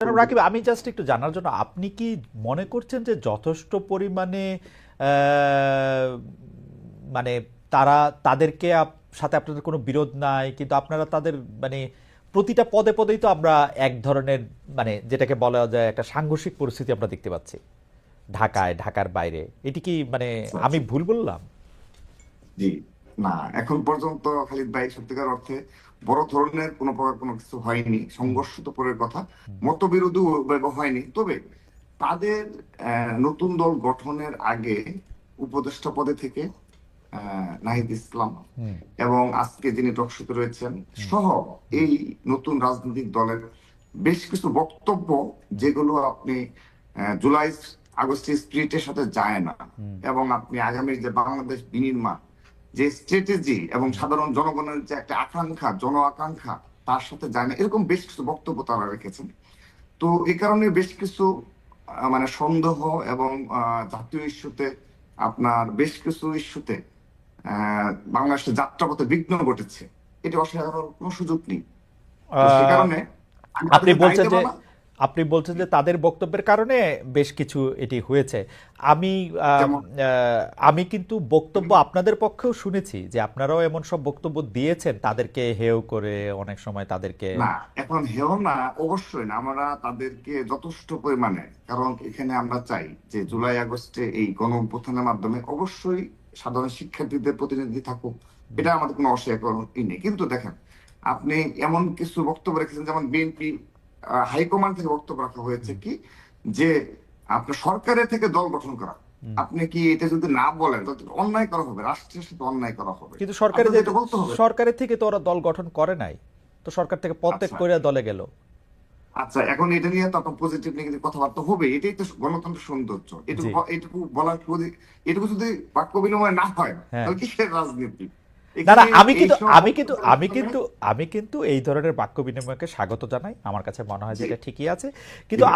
রাকিব, আমি জাস্ট একটু জানার জন্য, আপনি কি মনে করছেন যে যথেষ্ট পরিমাণে মানে তারা তাদেরকে সাথে আপনাদের কোনো বিরোধ নাই, কিন্তু আপনারা তাদের মানে প্রতিটা পদে পদেই তো আমরা এক ধরনের মানে যেটাকে বলা যায় একটা সাংঘর্ষিক পরিস্থিতি আমরা দেখতে পাচ্ছি ঢাকায়, ঢাকার বাইরে। এটি কি মানে আচ্ছা, আমি আচ্ছা। ভুল বললাম? জি, না, এখন পর্যন্ত খালিদ ভাই সত্যিকার অর্থে বড় ধরনের কোনো প্রকার কোনো কিছু হয়নি। হুম, সংঘর্ষ তো পরের কথা, হুম, মতবিরোধও হয়নি। তবে তাদের নতুন দল গঠনের আগে উপদেষ্টা পদে থেকে নাহিদ ইসলাম হুম, এবং আজকে যিনি টকশোতে রয়েছেন হুম, সহ হুম, এই নতুন রাজনৈতিক দলের বেশ কিছু বক্তব্য, হুম, যেগুলো আপনি জুলাই আগস্টের স্পিরিটের সাথে যায় না। হুম, এবং আপনি আগামী যে বাংলাদেশ বিনির্মাণ, যে স্ট্র্যাটেজি এবং হুম। সাধারণ জনগণের যে একটা আকাঙ্ক্ষা, জন আকাঙ্ক্ষা, তার সাথে যায় না, এরকম বেশ কিছু বক্তব্য তারা রেখেছেন। তো এই কারণে বেশ কিছু মানে সন্দেহ এবং জাতীয় ইস্যুতে, আপনার বেশ কিছু ইস্যুতে বাংলাদেশের যাত্রাপথে বিঘ্ন ঘটেছে। এটা অস্বীকার করার কোনো সুযোগ নেই। তো সে আহ, কারণে আমি আপনি তাদেরকে দায়ী বলছেন দেব যে না। আপনি বলছেন যে তাদের বক্তব্যের কারণে বেশ কিছু এটি হয়েছে। আমি আম, যেমন আহ, আমি কিন্তু বক্তব্য আপনাদের পক্ষেও শুনেছি যে আপনারাও এমন সব বক্তব্য দিয়েছেন তাদেরকে হেয় করে, অনেক সময় তাদেরকে। না, এখন হেও না, অবশ্যই না, আমরা তাদেরকে যথেষ্ট পরিমাণে, কারণ এখানে আমরা চাই যে জুলাই আগস্টে এই গণ অভ্যুত্থানের মাধ্যমে অবশ্যই সাধারণ শিক্ষার্থীদের প্রতিনিধি থাকুক। হুম, এটা আমাদের কোনো অস্বীকারই নেই। কিন্তু দেখেন, আপনি এমন কিছু বক্তব্য রেখেছেন, যেমন বিএনপি হাইকমান্ড থেকে বক্তব্য রাখা হয়েছে হুম, কি, যে আপনার সরকারের থেকে দল গঠন করা। হুম। আপনি কি এটা যদি না বলেন তাহলে তো অন্যায় করা হবে, রাষ্ট্রের সাথে অন্যায় করা হবে। কিন্তু আপনাদের এটা বলতে হবে। সরকারের থেকে তো ওরা দল গঠন করে নাই, তো সরকার থেকে পদত্যাগ আচ্ছা, করে দলে গেল। আচ্ছা, এখন এটা নিয়ে তো আপনার পজিটিভ নেগেটিভ কথাবার্তা হবে, এটাই তো গণতন্ত্রের সৌন্দর্য। এটুকু জি, এটুকু বলার এটুকু যদি বাক্য বিনিময় না হয়, হ্যাঁ। তাহলে কিসের রাজনীতি না না, এখানে? আমি এই কিন্তু সব আমি কিন্তু বক্তব্যের আমি মাধ্যমে কিন্তু আমি কিন্তু এই ধরনের বাক্য বিনিময়কে স্বাগত জানাই। আমার কাছে মনে হয় যে জি, এটা ঠিকই আছে, জি কিন্তু ভাই।